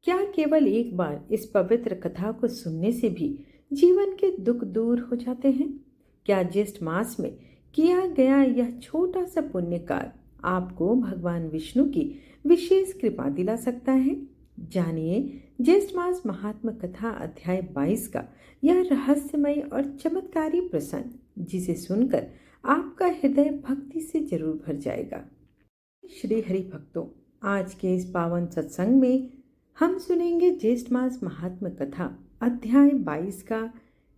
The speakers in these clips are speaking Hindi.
क्या केवल एक बार इस पवित्र कथा को सुनने से भी जीवन के दुख दूर हो जाते हैं? क्या ज्येष्ठ मास में किया गया यह छोटा सा पुण्य कार्य आपको भगवान विष्णु की विशेष कृपा दिला सकता है? जानिए ज्येष्ठ मास महात्म कथा अध्याय 22 का यह रहस्यमय और चमत्कारी प्रसंग, जिसे सुनकर आपका हृदय भक्ति से जरूर भर जाएगा। श्री हरि भक्तों, आज के इस पावन सत्संग में हम सुनेंगे ज्येष्ठ मास महात्म कथा अध्याय 22 का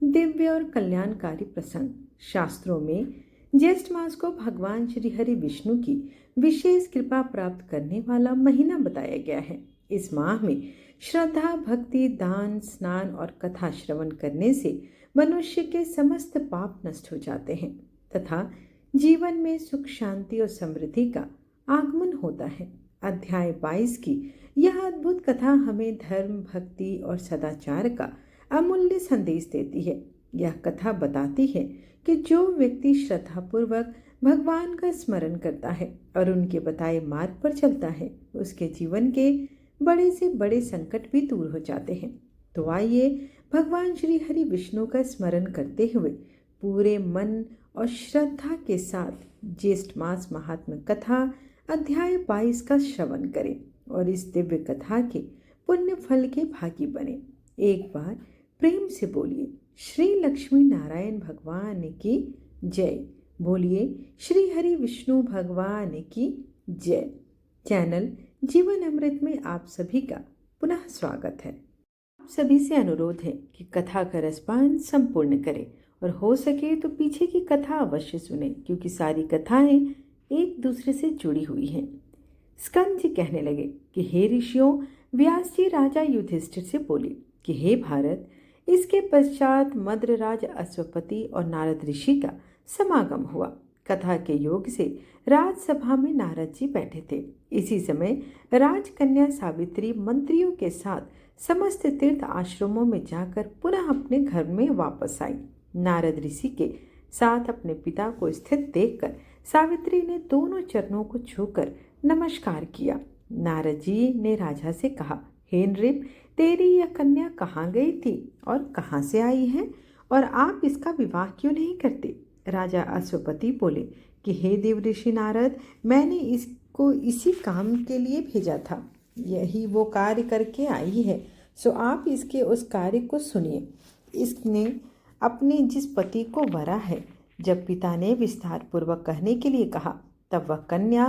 दिव्य और कल्याणकारी प्रसंग। शास्त्रों में ज्येष्ठ मास को भगवान श्री हरि विष्णु की विशेष कृपा प्राप्त करने वाला महीना बताया गया है। इस माह में श्रद्धा, भक्ति, दान, स्नान और कथा श्रवण करने से मनुष्य के समस्त पाप नष्ट हो जाते हैं तथा जीवन में सुख, शांति और समृद्धि का आगमन होता है। अध्याय 22 की यह अद्भुत कथा हमें धर्म, भक्ति और सदाचार का अमूल्य संदेश देती है। यह कथा बताती है कि जो व्यक्ति श्रद्धापूर्वक भगवान का स्मरण करता है और उनके बताए मार्ग पर चलता है, उसके जीवन के बड़े से बड़े संकट भी दूर हो जाते हैं। तो आइए भगवान श्री हरि विष्णु का स्मरण करते हुए पूरे मन और श्रद्धा के साथ ज्येष्ठ मास महात्म कथा अध्याय 22 का श्रवण करें और इस दिव्य कथा के पुण्य फल के भागी बने। एक बार प्रेम से बोलिए श्री लक्ष्मी नारायण भगवान की जय। बोलिए श्री हरि विष्णु भगवान की जय। चैनल जीवन अमृत में आप सभी का पुनः स्वागत है। आप सभी से अनुरोध है कि कथा का रसपान संपूर्ण करें और हो सके तो पीछे की कथा अवश्य सुने, क्योंकि सारी कथाएं एक दूसरे से जुड़ी हुई हैं। स्कंद जी कहने लगे कि हे ऋषियों, व्यास जी राजा युधिष्ठिर से बोले कि हे भारत, इसके पश्चात मद्रराज अश्वपति और नारद ऋषि का समागम हुआ। कथा के योग से राजसभा में नारद जी बैठे थे। इसी समय राजकन्या सावित्री मंत्रियों के साथ समस्त तीर्थ आश्रमों में जाकर पुनः अपने घर में वापस आई। नारद ऋषि के साथ अपने पिता को स्थित देखकर सावित्री ने दोनों चरणों को छूकर नमस्कार किया। नारद जी ने राजा से कहा, हे नृप, तेरी यह कन्या कहाँ गई थी और कहाँ से आई है, और आप इसका विवाह क्यों नहीं करते? राजा अश्वपति बोले कि हे देव ऋषि नारद, मैंने इसको इसी काम के लिए भेजा था। यही वो कार्य करके आई है, सो आप इसके उस कार्य को सुनिए। इसने अपने जिस पति को वरा है, जब पिता ने विस्तार पूर्वक कहने के लिए कहा, तब वह कन्या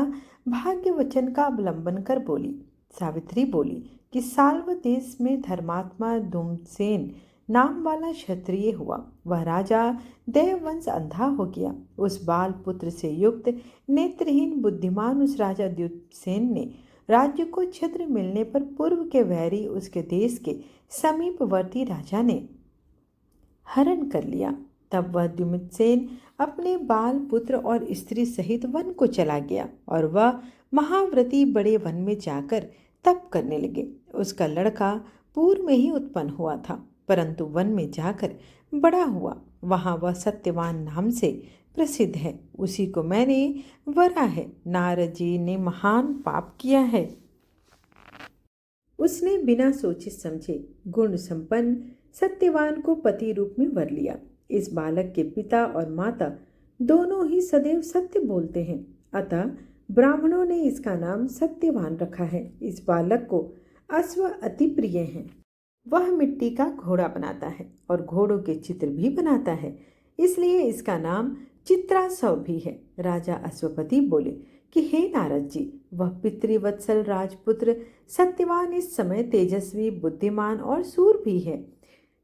भाग्य वचन का अवलंबन कर बोली। सावित्री बोली कि साल्व देश में धर्मात्मा धूमसेन नाम वाला क्षत्रिय हुआ। वह राजा देववंश अंधा हो गया। उस बाल पुत्र से युक्त नेत्रहीन बुद्धिमान उस राजा द्युमसेन ने राज्य को छत्र मिलने पर पूर्व के वैरी उसके देश के समीपवर्ती राजा ने हरण कर लिया। तब वह द्युमसेन अपने बाल पुत्र और स्त्री सहित वन को चला गया और वह महाव्रती बड़े वन में जाकर तप करने लगे। उसका लड़का पूर्व में ही उत्पन्न हुआ था, परंतु वन में जाकर बड़ा हुआ। वहाँ वह सत्यवान नाम से प्रसिद्ध है। उसी को मैंने वरा है। नारद जी ने महान पाप किया है। उसने बिना सोचे समझे गुण संपन्न सत्यवान को पति रूप में वर लिया। इस बालक के पिता और माता दोनों ही सदैव सत्य बोलते हैं, अतः ब्राह्मणों ने इसका नाम सत्यवान रखा है। इस बालक को अश्व अति प्रिय हैं। वह मिट्टी का घोड़ा बनाता है और घोड़ों के चित्र भी बनाता है, इसलिए इसका नाम चित्रासव भी है। राजा अश्वपति बोले कि हे नारद जी, वह पितृवत्सल राजपुत्र सत्यवान इस समय तेजस्वी, बुद्धिमान और सूर भी है।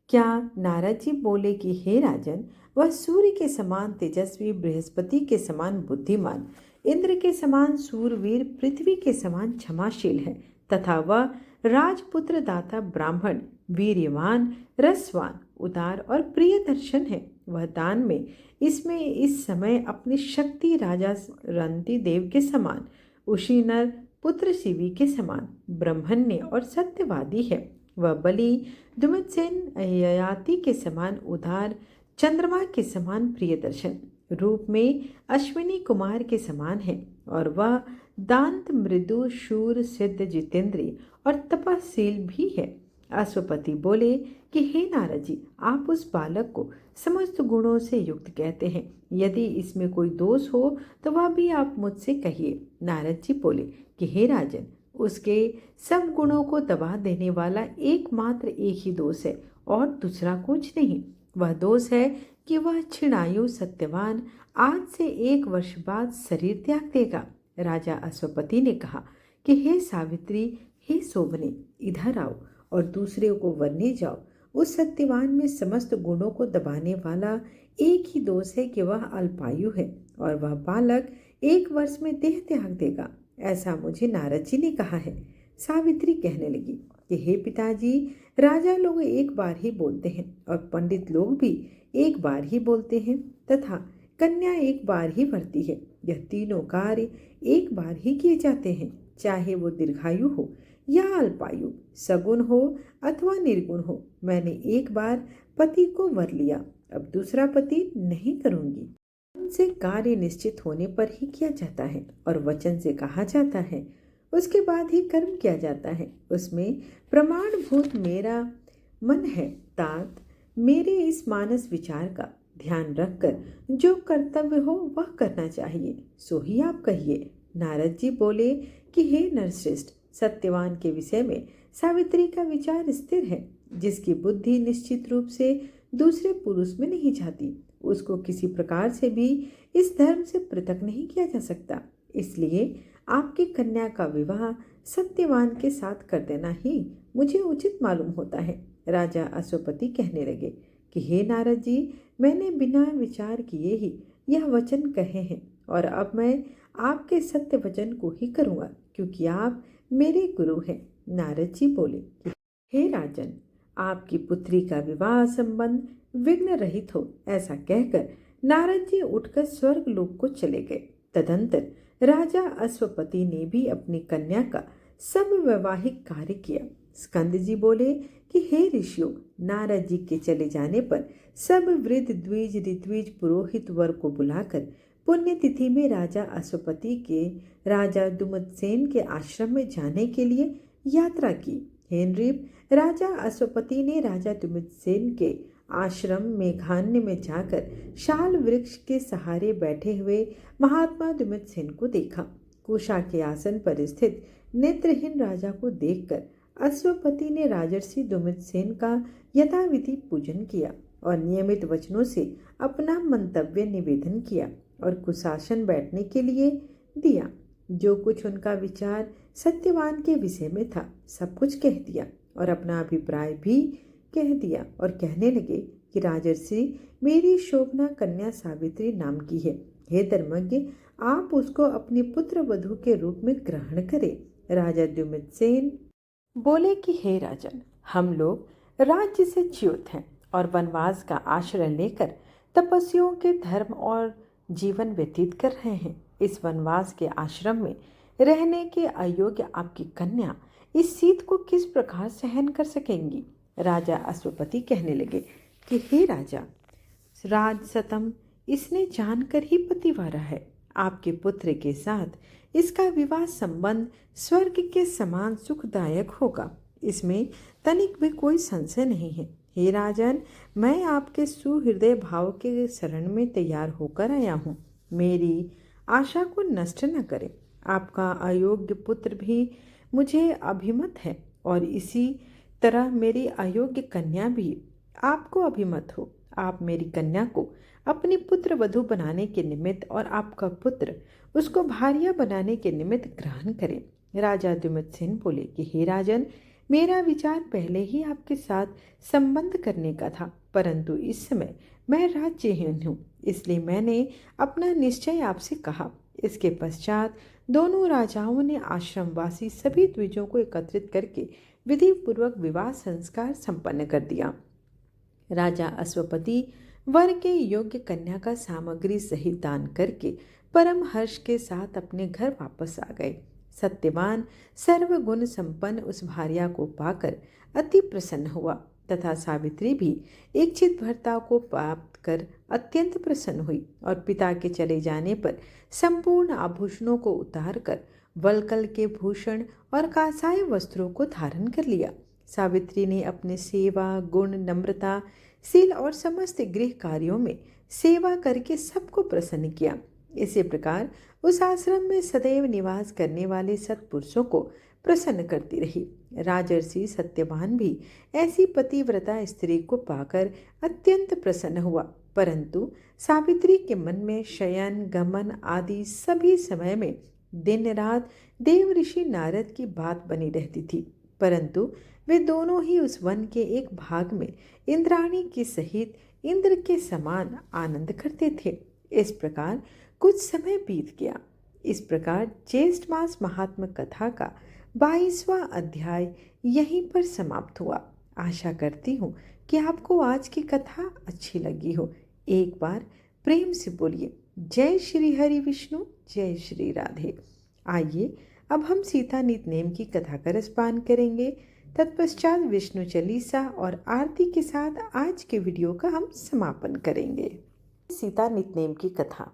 क्या? नारद जी बोले कि हे राजन, वह सूर्य के समान तेजस्वी, बृहस्पति के समान बुद्धिमान, इंद्र के समान सूरवीर, पृथ्वी के समान क्षमाशील है तथा वह राजपुत्र दाता, ब्राह्मण, वीर्यवान, रसवान, उदार और प्रिय दर्शन है। वह दान में इसमें इस समय अपनी शक्ति राजा रंती देव के समान, उशी नर पुत्र शिवी के समान ब्रह्मण्य और सत्यवादी है। वह बलि दुमत्सेन ययाति के समान उदार, चंद्रमा के समान प्रिय दर्शन, रूप में अश्विनी कुमार के समान है और वह दांत मृदु शूर सिद्ध जितेंद्रिय और तपस्वील भी है। अश्वपति बोले कि हे नारद जी, आप उस बालक को समस्त गुणों से युक्त कहते हैं। यदि इसमें कोई दोष हो तो वह भी आप मुझसे कहिए। नारद जी बोले कि हे राजन, उसके सब गुणों को दबा देने वाला एकमात्र एक ही दोष है और दूसरा कुछ नहीं। वह दोष है कि वह क्षीणायु सत्यवान आज से 1 वर्ष बाद शरीर त्याग देगा। राजा अश्वपति ने कहा कि हे सावित्री, हे शोभने, इधर आओ और दूसरे को वरने जाओ। उस सत्यवान में समस्त गुणों को दबाने वाला एक ही दोष है कि वह अल्पायु है और वह बालक 1 वर्ष में देह त्याग देगा। ऐसा मुझे नारद जी ने कहा है। सावित्री कहने लगी कि हे पिताजी, राजा लोग एक बार ही बोलते हैं और पंडित लोग भी एक बार ही बोलते हैं तथा कन्या एक बार ही वरती है। यह तीनों कार्य एक बार ही किए जाते हैं, चाहे वो दीर्घायु हो या अल्पायु, सगुण हो अथवा निर्गुण हो। मैंने एक बार पति को वर लिया, अब दूसरा पति नहीं करूंगी। से कार्य निश्चित होने पर ही किया जाता है और वचन से कहा जाता है, उसके बाद ही कर्म किया जाता है। उसमें प्रमाणभूत मेरा मन है। तात मेरे इस मानस विचार का ध्यान रखकर जो कर्तव्य हो वह करना चाहिए, सो ही आप कहिए। नारद जी बोले कि हे नरश्रेष्ठ, सत्यवान के विषय में सावित्री का विचार स्थिर है। जिसकी बुद्धि निश्चित रूप से दूसरे पुरुष में नहीं जाती, उसको किसी प्रकार से भी इस धर्म से पृथक नहीं किया जा सकता। इसलिए आपकी कन्या का विवाह सत्यवान के साथ कर देना ही मुझे उचित मालूम होता है। राजा अश्वपति कहने लगे कि हे नारद जी, मैंने बिना विचार किए ही यह वचन कहे हैं और अब मैं आपके सत्य वचन को ही करूँगा, क्योंकि आप मेरे गुरु हैं। नारद जी बोले कि हे राजन, आपकी पुत्री का विवाह संबंध विघ्न रहित हो। ऐसा कहकर नारद जी उठकर स्वर्ग लोक को चले गए। तदंतर राजा अश्वपति ने भी अपनी कन्या का सब वैवाहिक कार्य किया। स्कंद जी बोले कि हे ऋषियों, नारद जी के चले जाने पर सब वृद्ध द्विज ऋत्विज पुरोहित वर्ग को बुलाकर पुण्यतिथि में राजा अश्वपति के राजा दुमतसेन के आश्रम में जाने के लिए यात्रा की। हे नृप, राजा अश्वपति ने राजा दुमतसेन के आश्रम मेघान्य में जाकर शाल वृक्ष के सहारे बैठे हुए महात्मा दुमतसेन को देखा। कुशा के आसन पर स्थित नेत्रहीन राजा को देखकर अश्वपति ने राजर्षि दुमतसेन का यथाविधि पूजन किया और नियमित वचनों से अपना मंतव्य निवेदन किया और कुशासन बैठने के लिए दिया। जो कुछ उनका विचार सत्यवान के विषय में था सब कुछ कह दिया और अपना अभिप्राय भी कह दिया और कहने लगे कि राजर्षि, मेरी शोभना कन्या सावित्री नाम की है। हे धर्मज्ञ, आप उसको अपनी पुत्र वधू के रूप में ग्रहण करें। राजा दुमतसेन बोले कि हे राजन, हम लोग राज्य से च्युत हैं और वनवास का आश्रय लेकर तपस्वियों के धर्म और जीवन व्यतीत कर रहे हैं। इस वनवास के आश्रम में रहने के अयोग्य आपकी कन्या इस शीत को किस प्रकार सहन कर सकेंगी। राजा अश्वपति कहने लगे कि हे राजा, राजसतम इसने जानकर ही पतिवारा है। आपके पुत्र के साथ इसका विवाह संबंध स्वर्ग के समान सुखदायक होगा, इसमें तनिक भी कोई संशय नहीं है। हे राजन, मैं आपके सुहृदय भाव के शरण में तैयार होकर आया हूँ। मेरी आशा को नष्ट न करें। आपका अयोग्य पुत्र भी मुझे अभिमत है और इसी तरह मेरी अयोग्य कन्या भी आपको अभिमत हो। आप मेरी कन्या को अपनी पुत्र वधू बनाने के निमित्त और आपका पुत्र उसको भार्या बनाने के निमित्त ग्रहण करें। राजा दुमतसेन बोले कि हे राजन, मेरा विचार पहले ही आपके साथ संबंध करने का था, परंतु इस समय मैं राज्यहीन हूँ, इसलिए मैंने अपना निश्चय आपसे कहा। इसके पश्चात दोनों राजाओं ने आश्रमवासी सभी द्विजों को एकत्रित करके विधि पूर्वक विवाह संस्कार संपन्न कर दिया। राजा अश्वपति वर के योग्य कन्या का सामग्री सहित दान करके परम हर्ष के साथ अपने घर वापस आ गए। सत्यवान सर्वगुण संपन्न उस भार्या को पाकर अति प्रसन्न हुआ तथा सावित्री भी इच्छित भर्ता को प्राप्त कर अत्यंत प्रसन्न हुई और पिता के चले जाने पर संपूर्ण आभूषणों को उतार कर वलकल के भूषण और कांसाय वस्त्रों को धारण कर लिया। सावित्री ने अपने सेवा गुण, नम्रता, शील और समस्त गृह कार्यों में सेवा करके सबको प्रसन्न किया। इसी प्रकार उस आश्रम में सदैव निवास करने वाले सत्पुरुषों को प्रसन्न करती रही। राजर्षि सत्यवान भी ऐसी पतिव्रता स्त्री को पाकर अत्यंत प्रसन्न हुआ, परंतु सावित्री के मन में शयन, गमन आदि सभी समय में दिन रात देव ऋषि नारद की बात बनी रहती थी। परंतु वे दोनों ही उस वन के एक भाग में इंद्राणी के सहित इंद्र के समान आनंद करते थे। इस प्रकार कुछ समय बीत गया। इस प्रकार ज्येष्ठ मास महात्म कथा का 22वां अध्याय यहीं पर समाप्त हुआ। आशा करती हूँ कि आपको आज की कथा अच्छी लगी हो। एक बार प्रेम से बोलिए जय श्री हरि विष्णु, जय श्री राधे। आइए अब हम सीता नितनेम की कथा का रसपान करेंगे। तत्पश्चात विष्णु चालीसा और आरती के साथ आज के वीडियो का हम समापन करेंगे। सीता नितनेम की कथा।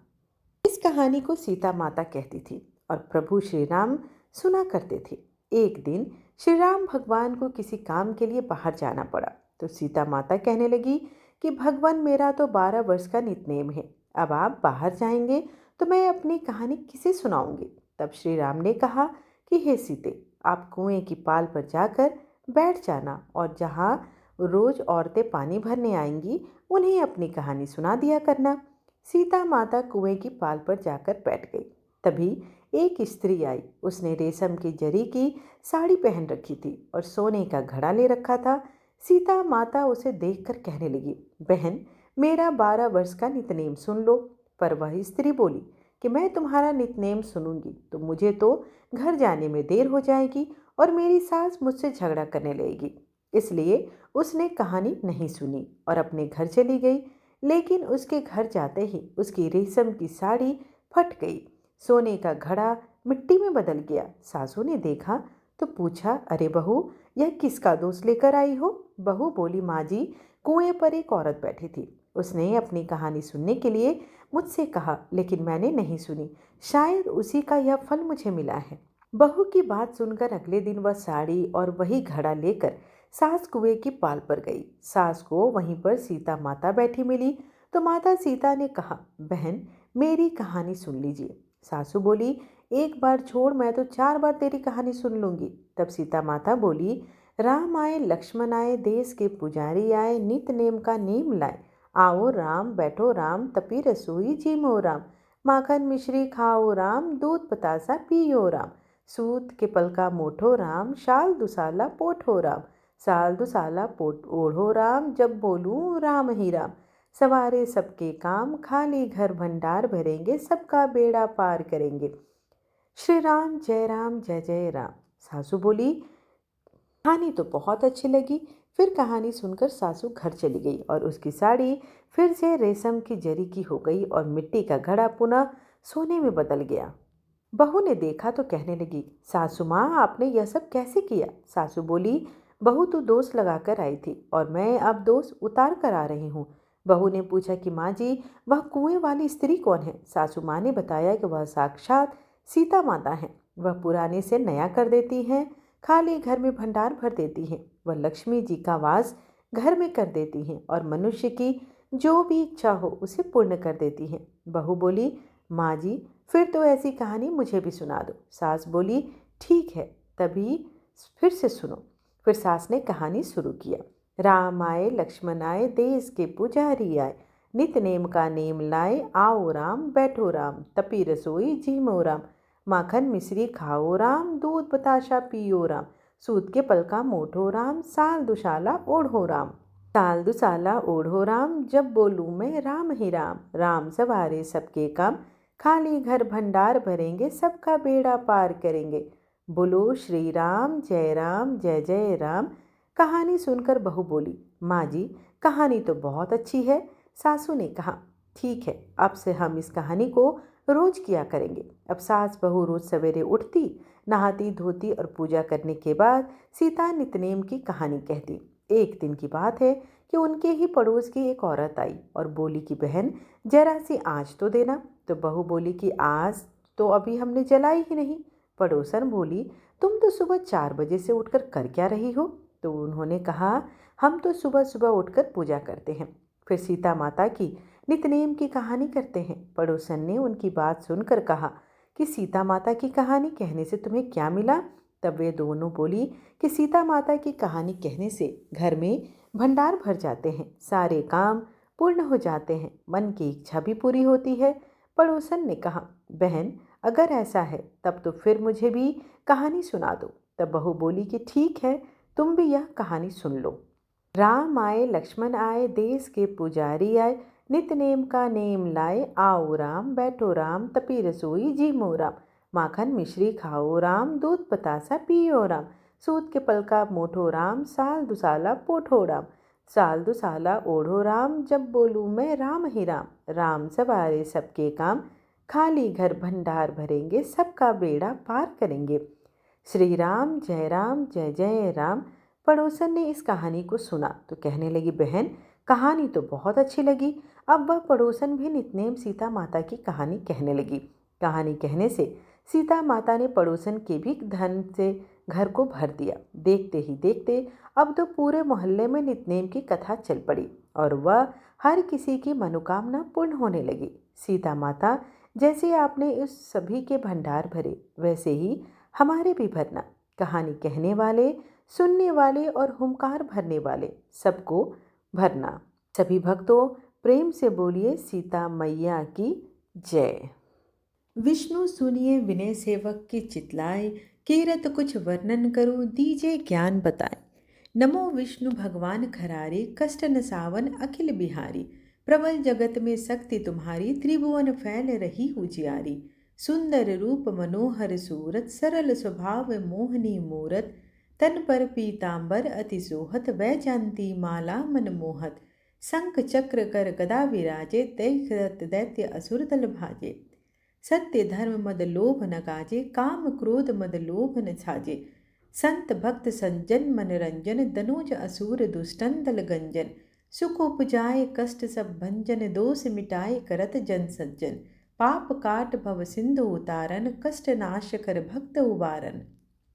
इस कहानी को सीता माता कहती थी और प्रभु श्री राम सुना करते थे। एक दिन श्री राम भगवान को किसी काम के लिए बाहर जाना पड़ा, तो सीता माता कहने लगी कि भगवान, मेरा तो 12 वर्ष का नितनेम है, अब आप बाहर जाएंगे तो मैं अपनी कहानी किसे सुनाऊंगी। तब श्री राम ने कहा कि हे सीते, आप कुएं की पाल पर जाकर बैठ जाना और जहाँ रोज औरतें पानी भरने आएंगी उन्हें अपनी कहानी सुना दिया करना। सीता माता कुएं की पाल पर जाकर बैठ गई। तभी एक स्त्री आई। उसने रेशम की जरी की साड़ी पहन रखी थी और सोने का घड़ा ले रखा था। सीता माता उसे देखकर कहने लगी, बहन, मेरा 12 वर्ष का नितनेम सुन लो। पर वह स्त्री बोली कि मैं तुम्हारा नितनेम सुनूंगी तो मुझे तो घर जाने में देर हो जाएगी और मेरी सास मुझसे झगड़ा करने लगेगी। इसलिए उसने कहानी नहीं सुनी और अपने घर चली गई। लेकिन उसके घर जाते ही उसकी रेशम की साड़ी फट गई, सोने का घड़ा मिट्टी में बदल गया। सासू ने देखा तो पूछा, अरे बहू, यह किसका दोष लेकर आई हो? बहू बोली, माँ जी, कुएं पर एक औरत बैठी थी। उसने अपनी कहानी सुनने के लिए मुझसे कहा, लेकिन मैंने नहीं सुनी। शायद उसी का यह फल मुझे मिला है। बहू की बात सुनकर अगले दिन वह साड़ी और वही घड़ा लेकर सास कुएं की पाल पर गई। सास को वहीं पर सीता माता बैठी मिली तो माता सीता ने कहा, बहन, मेरी कहानी सुन लीजिए। सासू बोली, एक बार छोड़, मैं तो 4 बार तेरी कहानी सुन लूंगी। तब सीता माता बोली, राम आए, लक्ष्मण आए, देश के पुजारी आए, नित नेम का नेम लाए। आओ राम, बैठो राम, तपी रसोई जीमो राम। माखन मिश्री खाओ राम, दूध बतासा पियो राम। सूत के पलका मोठो राम, शाल दुसाला पोठो राम। साल दुसाला पोट ओढ़ो राम, जब बोलूं राम ही राम। सवारे सबके काम, खाली घर भंडार भरेंगे, सबका बेड़ा पार करेंगे। श्री राम जय जय राम। सासू बोली, कहानी तो बहुत अच्छी लगी। फिर कहानी सुनकर सासू घर चली गई और उसकी साड़ी फिर से रेशम की जरी की हो गई और मिट्टी का घड़ा पुनः सोने में बदल गया। बहू ने देखा तो कहने लगी, सासू माँ, आपने यह सब कैसे किया? सासू बोली, बहू तू दोष लगाकर आई थी और मैं अब दोष उतार कर आ रही हूँ। बहू ने पूछा कि माँ जी, वह कुएं वाली स्त्री कौन है? सासू माँ ने बताया कि वह साक्षात सीता माता है। वह पुराने से नया कर देती हैं, खाली घर में भंडार भर देती हैं। वह लक्ष्मी जी का वास घर में कर देती हैं और मनुष्य की जो भी इच्छा हो उसे पूर्ण कर देती हैं। बहू बोली, माँ जी, फिर तो ऐसी कहानी मुझे भी सुना दो। सास बोली, ठीक है, तभी फिर से सुनो। फिर सास ने कहानी शुरू किया। राम आए, लक्ष्मण आए, देश के पुजारी आए, नित नेम का नेम लाए। आओ राम, बैठो राम, तपी रसोई जीमो राम। माखन मिश्री खाओ राम, दूध बताशा पियो राम। सूत के पलका मोठो राम, साल दुशाला ओढ़ो राम। साल दुसाला ओढ़ो राम, जब बोलूँ मैं राम ही राम। राम सवारे सबके काम, खाली घर भंडार भरेंगे, सबका बेड़ा पार करेंगे। बोलो श्री राम जय जय राम। कहानी सुनकर बहू बोली, माँ जी, कहानी तो बहुत अच्छी है। सासू ने कहा, ठीक है, अब से हम इस कहानी को रोज किया करेंगे। अब सास बहू रोज सवेरे उठती, नहाती धोती और पूजा करने के बाद सीता नितनेम की कहानी कहती। एक दिन की बात है कि उनके ही पड़ोस की एक औरत आई और बोली कि बहन, जरा सी आँच तो देना। तो बहू बोली कि आज तो अभी हमने जलाई ही नहीं। पड़ोसन बोली, तुम तो सुबह 4 बजे से उठकर कर क्या रही हो? तो उन्होंने कहा, हम तो सुबह सुबह उठकर पूजा करते हैं, फिर सीता माता की नितनेम की कहानी करते हैं। पड़ोसन ने उनकी बात सुनकर कहा कि सीता माता की कहानी कहने से तुम्हें क्या मिला? तब वे दोनों बोली कि सीता माता की कहानी कहने से घर में भंडार भर जाते हैं, सारे काम पूर्ण हो जाते हैं, मन की इच्छा भी पूरी होती है। पड़ोसन ने कहा, बहन अगर ऐसा है तब तो फिर मुझे भी कहानी सुना दो। तब बहू बोली कि ठीक है, तुम भी यह कहानी सुन लो। राम आए लक्ष्मण आए, देश के पुजारी आए, नित नेम का नेम लाए, आओ राम बैठो राम, तपी रसोई जी मोराम, माखन मिश्री खाओ राम, दूध बतासा पियो राम, सूत के पलका मोठो राम, साल दुसाला पोठो राम, साल दुसाला ओढ़ो राम, जब बोलूँ मैं राम ही राम, राम सवारे सबके काम, खाली घर भंडार भरेंगे, सबका बेड़ा पार करेंगे, श्री राम जय जय राम। पड़ोसन ने इस कहानी को सुना तो कहने लगी, बहन कहानी तो बहुत अच्छी लगी। अब वह पड़ोसन भी नितनेम सीता माता की कहानी कहने लगी। कहानी कहने से सीता माता ने पड़ोसन के भी धन से घर को भर दिया। देखते ही देखते अब तो पूरे मोहल्ले में नितनेम की कथा चल पड़ी और वह हर किसी की मनोकामना पूर्ण होने लगी। सीता माता जैसे आपने इस सभी के भंडार भरे, वैसे ही हमारे भी भरना। कहानी कहने वाले, सुनने वाले और हुंकार भरने वाले सबको भरना। सभी भक्तों प्रेम से बोलिए सीता मैया की जय। विष्णु सुनिए विनय सेवक की चितलाए, कीरत कुछ वर्णन करूं दीजे ज्ञान बताए। नमो विष्णु भगवान खरारे, कष्ट न सावन अखिल बिहारी, प्रबल जगत में शक्ति तुम्हारी, त्रिभुवन फैल रही उजियारी। सुंदर रूप मनोहर सूरत, सरल स्वभाव मोहनी मूरत, तन पर पीतांबर अति सोहत, वैजयंती माला मनमोहत, शंख चक्र कर गदा विराजे, दैत्य दैत्य असुर दल भाजे, सत्य धर्म मद लोभ न गाजे, काम क्रोध मद लोभ न छाजे, संत भक्त सज्जन मनरंजन, दनुज असुर दुष्टन दल गंजन, सुख उपजाए कष्ट सब भंजन, दोष मिटाए करत जन सज्जन, पाप काट भव सिंधु उतारन, कष्ट नाश कर भक्त उबारन,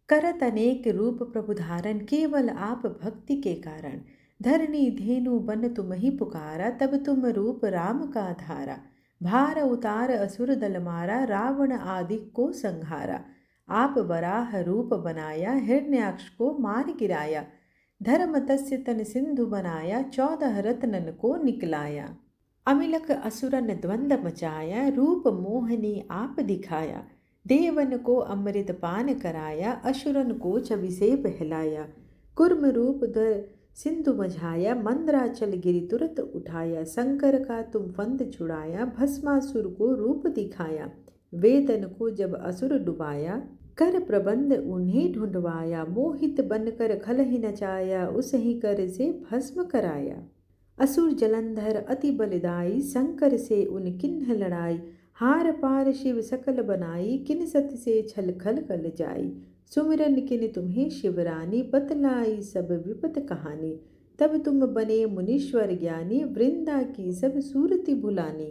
करत अनेक रूप प्रभु धारण, केवल आप भक्ति के कारण, धरणी धेनु बन तुम ही पुकारा, तब तुम रूप राम का धारा, भार उतार असुर दल मारा, रावण आदि को संहारा, आप वराह रूप बनाया, हिरण्याक्ष को मार गिराया, धर्म तस्य तन सिंधु बनाया, 14 रत्नन को निकलाया, अमिलक असुरन द्वंद मचाया, रूप मोहनी आप दिखाया, देवन को अमृत पान कराया, असुरन को छवि से बहलाया, कुर्म रूप धर सिंधु मझाया, मंद्राचल गिरि तुरत उठाया, शंकर का तुम फंद छुड़ाया, भस्मासुर को रूप दिखाया, वेदन को जब असुर डुबाया, कर प्रबंध उन्हें ढूंढवाया, मोहित बनकर खल ही नचाया, उस ही कर से भस्म कराया, असुर जलंधर अति बलदाई, शंकर से उन किन्ह लड़ाई, हार पार शिव सकल बनाई, किन सत से छल खल कल जाई, सुमिरन किन तुम्हें शिवरानी, बतलाई सब विपत कहानी, तब तुम बने मुनीश्वर ज्ञानी, वृंदा की सब सूरति भुलानी,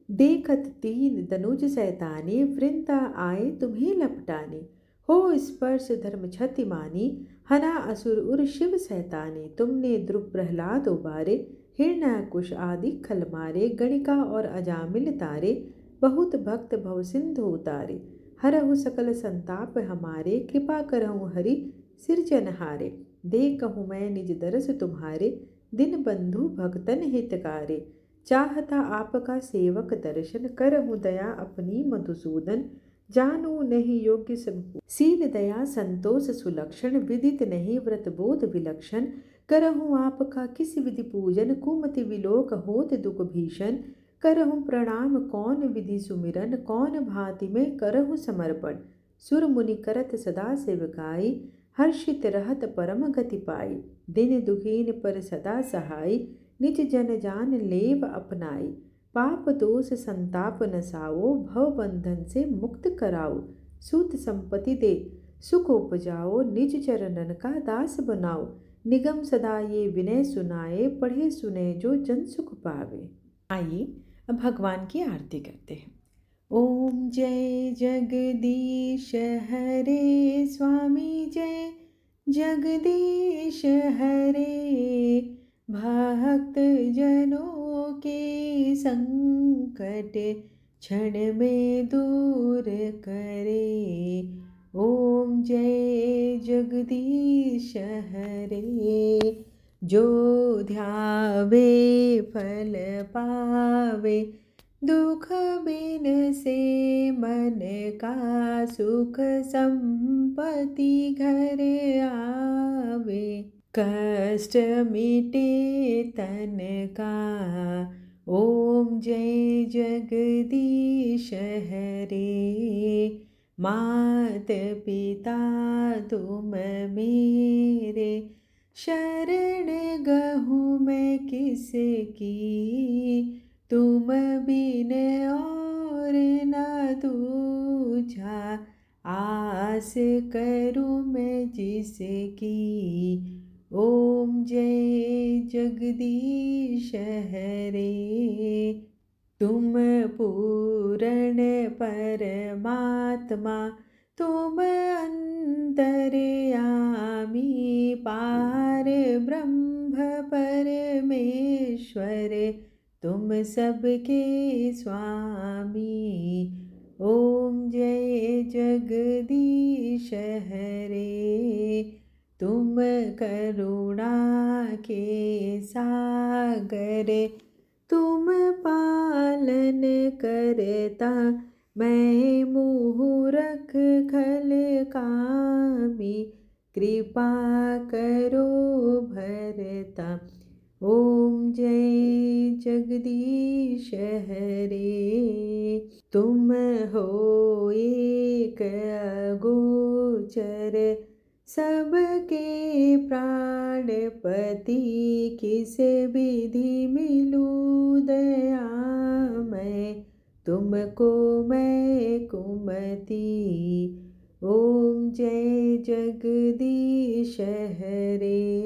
देखत तीन दनुज सैतानी, वृंदा आए तुम्हें लपटानी, हो स्पर्श धर्म क्षति मानी, हना असुर उर शिव सैतानी, तुमने ध्रुव प्रहलाद उबारे, हिरण्याकुश आदि खल मारे, गणिका और अजामिल तारे, बहुत भक्त भव सिंधु उतारे, हरहु सकल संताप हमारे, कृपा करहु हरि सिरजनहारे, देखहु मैं निज दरस तुम्हारे, दिन बंधु भक्तन हितकारे, चाहता आपका सेवक दर्शन, करहु दया अपनी मधुसूदन, जानू नहीं योग्य सब सील दया संतोष सुलक्षण, विदित नहीं व्रत बोध विलक्षण, करहु आपका किस विधि पूजन, कुमति विलोक होत दुख भीषण, करहु प्रणाम कौन विधि सुमिरन, कौन भांति में करहु समर्पण, सुर मुनि करत सदा सेवकाई, हर्षित रहत परम गति पाई, दिन दुखीन पर सदा सहाय, निज जन जान लेव अपनाई, पाप दोष संताप नसाओ, भव बंधन से मुक्त कराओ, सूत संपत्ति दे सुख उपजाओ, निज चरणन का दास बनाओ, निगम सदा ये विनय सुनाए, पढ़े सुने जो जन सुख पावे। आइए अब भगवान की आरती करते हैं। ओम जय जगदीश हरे स्वामी जय जगदीश हरे। भक्त जनों के संकट क्षण में दूर करे। ओम जय जगदीश हरे। जो ध्यावे फल पावे, दुख बिन से मन का सुख संपत्ति घर आवे। कष्ट मिटे तन का, ओम जय जगदीश हरे। मात पिता तुम मेरे, शरण गहूँ मैं किसकी। तुम बिन और न दूजा, आस करूँ मैं जिसकी। ओम जय जगदीश हरे। तुम पूर्ण परमात्मा, तुम अंतर्यामी, पार ब्रह्म परमेश्वर, तुम सबके स्वामी। ओम जय जगदीश हरे। तुम करुणा के सागर, तुम पालन करता, मैं मूरख खल कामी, कृपा करो भरता। ओम जय जगदीश हरे। तुम हो एक अगोचर, सबके प्राणपति, किस विधि मिलूं दया मैं, तुमको मैं कुमति। ओम जय जगदीश हरे।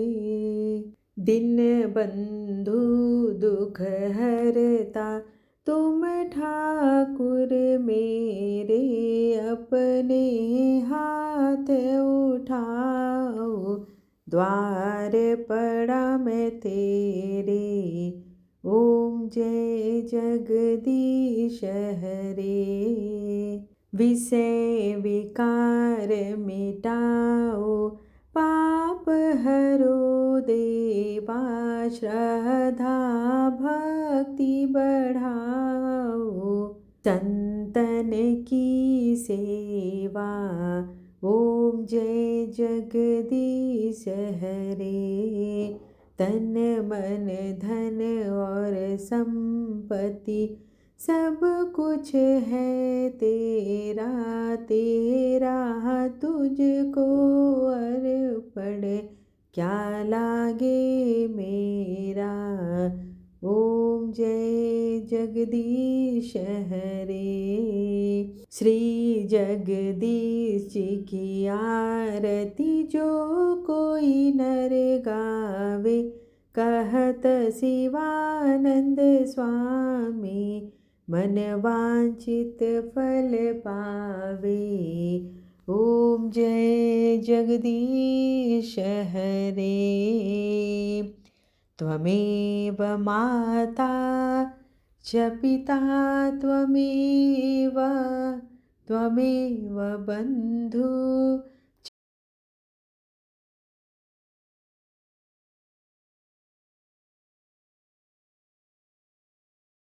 दिन बंधु दुख हरता, तुम ठाकुर मेरे, अपने हाथ उठाओ, द्वार पड़ा मैं तेरे। ओम जय जगदीश हरे। विषय विकार मिटाओ, पाप हरो देवा, श्रद्धा भक्ति बढ़ाओ, संतन की सेवा। ओम जय जगदीश हरे। तन मन धन और संपत्ति, सब कुछ है तेरा, तेरा तुझको अर्पण, क्या लागे मेरा। ओम जय जगदीश हरे। श्री जगदीश जी की आरती जो कोई नर गावे, कहत शिवानंद स्वामी, मन वांछित फल पावे। ओम जय जगदीश हरे। त्वमेव माता च पिता त्वमेव, त्वमेव बन्धु